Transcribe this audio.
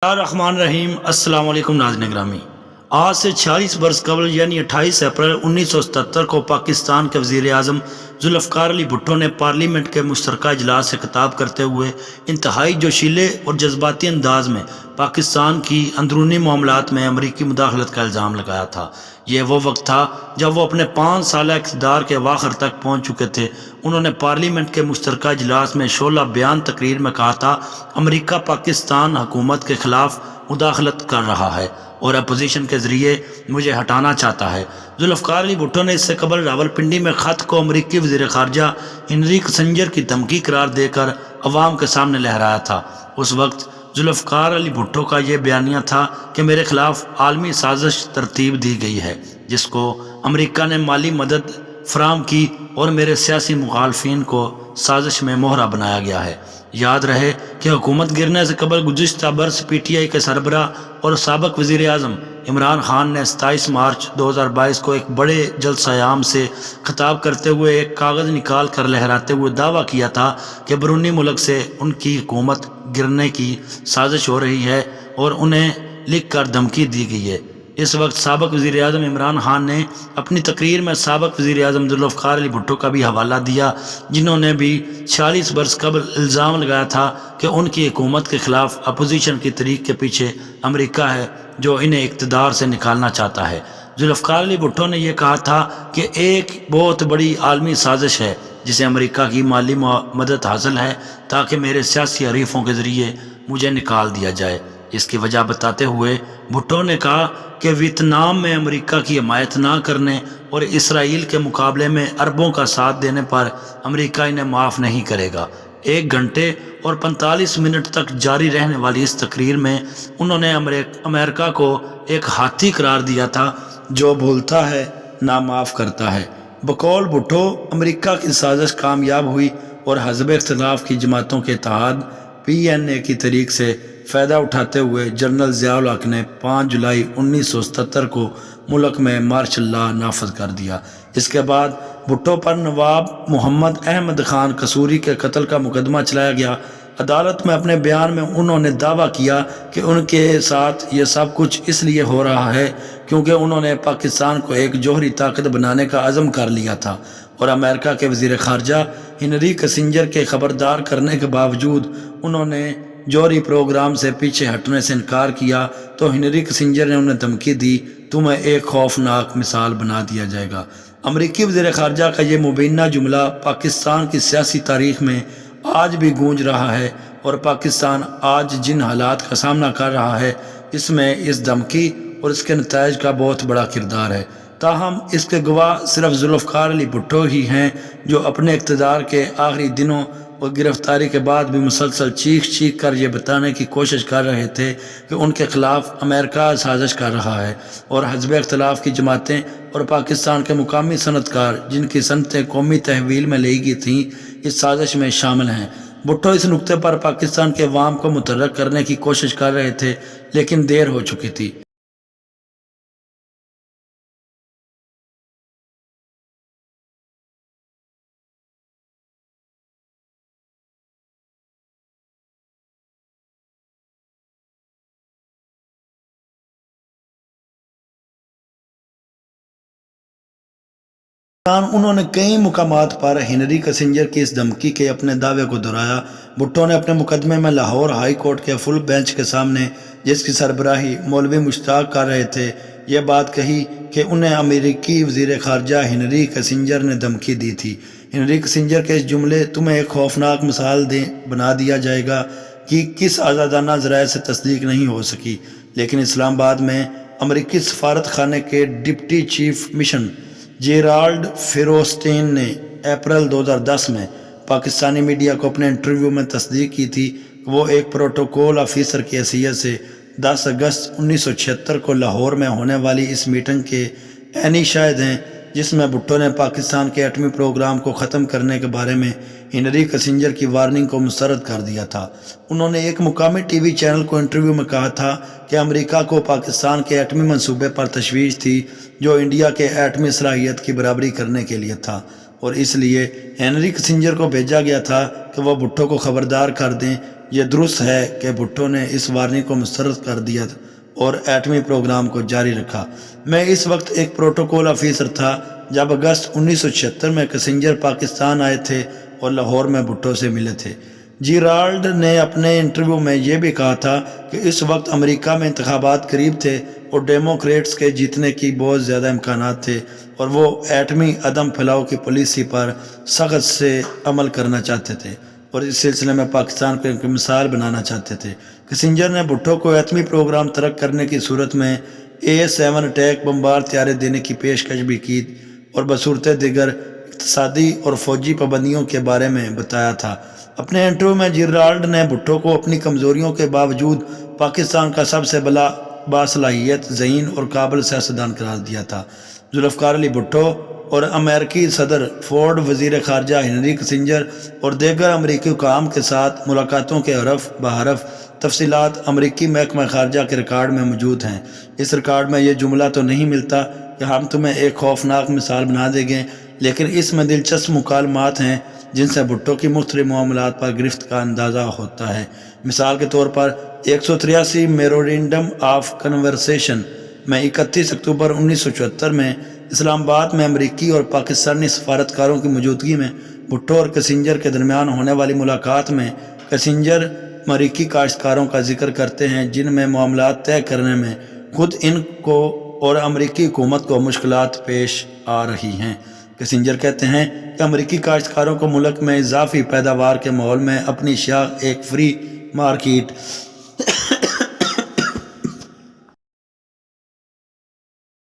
الرحمن الرحیم۔ السلام علیکم ناظرین گرامی، آج سے 46 برس قبل یعنی 28 اپریل 1977 کو پاکستان کے وزیر اعظم ذوالفقار علی بھٹو نے پارلیمنٹ کے مشترکہ اجلاس سے خطاب کرتے ہوئے انتہائی جوشیلے اور جذباتی انداز میں پاکستان کی اندرونی معاملات میں امریکی مداخلت کا الزام لگایا تھا۔ یہ وہ وقت تھا جب وہ اپنے 5 سالہ اقتدار کے اواخر تک پہنچ چکے تھے۔ انہوں نے پارلیمنٹ کے مشترکہ اجلاس میں شعلہ بیان تقریر میں کہا تھا، امریکہ پاکستان حکومت کے خلاف مداخلت کر رہا ہے اور اپوزیشن کے ذریعے مجھے ہٹانا چاہتا ہے۔ ذوالفقار علی بھٹو نے اس سے قبل راولپنڈی میں خط کو امریکی وزیر خارجہ ہنری کسنجر کی دھمکی قرار دے کر عوام کے سامنے لہرایا تھا۔ اس وقت ذوالفقار علی بھٹو کا یہ بیانیہ تھا کہ میرے خلاف عالمی سازش ترتیب دی گئی ہے جس کو امریکہ نے مالی مدد فراہم کی اور میرے سیاسی مخالفین کو سازش میں مہرہ بنایا گیا ہے۔ یاد رہے کہ حکومت گرنے سے قبل گزشتہ برس پی ٹی آئی کے سربراہ اور سابق وزیر اعظم عمران خان نے 27 مارچ 2022 کو ایک بڑے جلسہ عام سے خطاب کرتے ہوئے ایک کاغذ نکال کر لہراتے ہوئے دعویٰ کیا تھا کہ بیرونی ملک سے ان کی حکومت گرنے کی سازش ہو رہی ہے اور انہیں لکھ کر دھمکی دی گئی ہے۔ اس وقت سابق وزیر اعظم عمران خان نے اپنی تقریر میں سابق وزیر اعظم ذوالفقار علی بھٹو کا بھی حوالہ دیا، جنہوں نے بھی 46 برس قبل الزام لگایا تھا کہ ان کی حکومت کے خلاف اپوزیشن کی تحریک کے پیچھے امریکہ ہے جو انہیں اقتدار سے نکالنا چاہتا ہے۔ ذوالفقار علی بھٹو نے یہ کہا تھا کہ ایک بہت بڑی عالمی سازش ہے جسے امریکہ کی مالی مدد حاصل ہے تاکہ میرے سیاسی حریفوں کے ذریعے مجھے نکال دیا جائے۔ اس کی وجہ بتاتے ہوئے بھٹو نے کہا کہ ویتنام میں امریکہ کی حمایت نہ کرنے اور اسرائیل کے مقابلے میں عربوں کا ساتھ دینے پر امریکہ انہیں معاف نہیں کرے گا۔ 1 گھنٹے اور 45 منٹ تک جاری رہنے والی اس تقریر میں انہوں نے امریکہ کو ایک ہاتھی قرار دیا تھا جو بھولتا ہے نہ معاف کرتا ہے۔ بقول بھٹو، امریکہ کی سازش کامیاب ہوئی اور حزب اختلاف کی جماعتوں کے اتحاد PNA کی تحریک سے فائدہ اٹھاتے ہوئے جنرل ضیاء الحق نے 5 جولائی 1977 کو ملک میں مارشل لاء نافذ کر دیا۔ اس کے بعد بھٹو پر نواب محمد احمد خان قصوری کے قتل کا مقدمہ چلایا گیا۔ عدالت میں اپنے بیان میں انہوں نے دعویٰ کیا کہ ان کے ساتھ یہ سب کچھ اس لیے ہو رہا ہے کیونکہ انہوں نے پاکستان کو ایک جوہری طاقت بنانے کا عزم کر لیا تھا اور امریکہ کے وزیر خارجہ ہنری کسنجر کے خبردار کرنے کے باوجود انہوں نے جوہری پروگرام سے پیچھے ہٹنے سے انکار کیا تو ہنری کسنجر نے انہیں دھمکی دی، تمہیں ایک خوفناک مثال بنا دیا جائے گا۔ امریکی وزیر خارجہ کا یہ مبینہ جملہ پاکستان کی سیاسی تاریخ میں آج بھی گونج رہا ہے اور پاکستان آج جن حالات کا سامنا کر رہا ہے اس میں اس دھمکی اور اس کے نتائج کا بہت بڑا کردار ہے۔ تاہم اس کے گواہ صرف ذوالفقار علی بھٹو ہی ہیں جو اپنے اقتدار کے آخری دنوں اور گرفتاری کے بعد بھی مسلسل چیخ کر یہ بتانے کی کوشش کر رہے تھے کہ ان کے خلاف امریکہ سازش کر رہا ہے اور حزب اختلاف کی جماعتیں اور پاکستان کے مقامی صنعت کار جن کی صنعتیں قومی تحویل میں لی گئی تھیں اس سازش میں شامل ہیں۔ بھٹو اس نقطے پر پاکستان کے عوام کو متحرک کرنے کی کوشش کر رہے تھے لیکن دیر ہو چکی تھی۔ انہوں نے کئی مقامات پر ہنری کسنجر کی اس دھمکی کے اپنے دعوے کو دہرایا۔ بھٹو نے اپنے مقدمے میں لاہور ہائی کورٹ کے فل بینچ کے سامنے جس کی سربراہی مولوی مشتاق کر رہے تھے یہ بات کہی کہ انہیں امریکی وزیر خارجہ ہنری کسنجر نے دھمکی دی تھی۔ ہنری کسنجر کے اس جملے تمہیں ایک خوفناک مثال بنا دیا جائے گا کہ کس آزادانہ ذرائع سے تصدیق نہیں ہو سکی، لیکن اسلام آباد میں امریکی سفارت خانے کے ڈپٹی چیف مشن جیرالڈ فیروسٹین نے اپریل 2010 میں پاکستانی میڈیا کو اپنے انٹرویو میں تصدیق کی تھی کہ وہ ایک پروٹوکول آفیسر کی حیثیت سے 10 اگست 1976 کو لاہور میں ہونے والی اس میٹنگ کے عینی شاہد ہیں جس میں بھٹو نے پاکستان کے ایٹمی پروگرام کو ختم کرنے کے بارے میں ہنری کسنجر کی وارننگ کو مسترد کر دیا تھا۔ انہوں نے ایک مقامی ٹی وی چینل کو انٹرویو میں کہا تھا کہ امریکہ کو پاکستان کے ایٹمی منصوبے پر تشویش تھی جو انڈیا کے ایٹمی صلاحیت کی برابری کرنے کے لیے تھا اور اس لیے ہنری کسنجر کو بھیجا گیا تھا کہ وہ بھٹو کو خبردار کر دیں یہ درست ہے کہ بھٹو نے اس وارننگ کو مسترد کر دیا اور ایٹمی پروگرام کو جاری رکھا۔ میں اس وقت ایک پروٹوکول آفیسر تھا جب اگست 1976 میں کسنجر پاکستان آئے تھے اور لاہور میں بھٹو سے ملے تھے۔ جیرالڈ نے اپنے انٹرویو میں یہ بھی کہا تھا کہ اس وقت امریکہ میں انتخابات قریب تھے اور ڈیموکریٹس کے جیتنے کی بہت زیادہ امکانات تھے اور وہ ایٹمی عدم پھیلاؤ کی پالیسی پر سخت سے عمل کرنا چاہتے تھے اور اس سلسلے میں پاکستان کو ایک مثال بنانا چاہتے تھے۔ کسنجر نے بھٹو کو ایٹمی پروگرام ترک کرنے کی صورت میں A7 اٹیک بمبار طیارے دینے کی پیشکش بھی کی اور بصورت دیگر اقتصادی اور فوجی پابندیوں کے بارے میں بتایا تھا۔ اپنے انٹرویو میں جیرالڈ نے بھٹو کو اپنی کمزوریوں کے باوجود پاکستان کا سب سے بڑا باصلاحیت ذہین اور قابل سیاستدان قرار دیا تھا۔ ذوالفقار علی بھٹو اور امریکی صدر فورڈ، وزیر خارجہ ہنری کسنجر اور دیگر امریکی حکام کے ساتھ ملاقاتوں کے حرف بحرف تفصیلات امریکی محکمہ خارجہ کے ریکارڈ میں موجود ہیں۔ اس ریکارڈ میں یہ جملہ تو نہیں ملتا کہ ہم تمہیں ایک خوفناک مثال بنا دیں گے، لیکن اس میں دلچسپ مکالمات ہیں جن سے بھٹو کی مختلف معاملات پر گرفت کا اندازہ ہوتا ہے۔ مثال کے طور پر 183 میمورنڈم آف کنورسیشن میں 31 اکتوبر 1974 میں اسلام آباد میں امریکی اور پاکستانی سفارتکاروں کی موجودگی میں بھٹو اور کسنجر کے درمیان ہونے والی ملاقات میں کسنجر امریکی کاشتکاروں کا ذکر کرتے ہیں جن میں معاملات طے کرنے میں خود ان کو اور امریکی حکومت کو مشکلات پیش آ رہی ہیں۔ کسنجر کہتے ہیں کہ امریکی کاشتکاروں کو ملک میں اضافی پیداوار کے ماحول میں اپنی اشیاء ایک فری مارکیٹ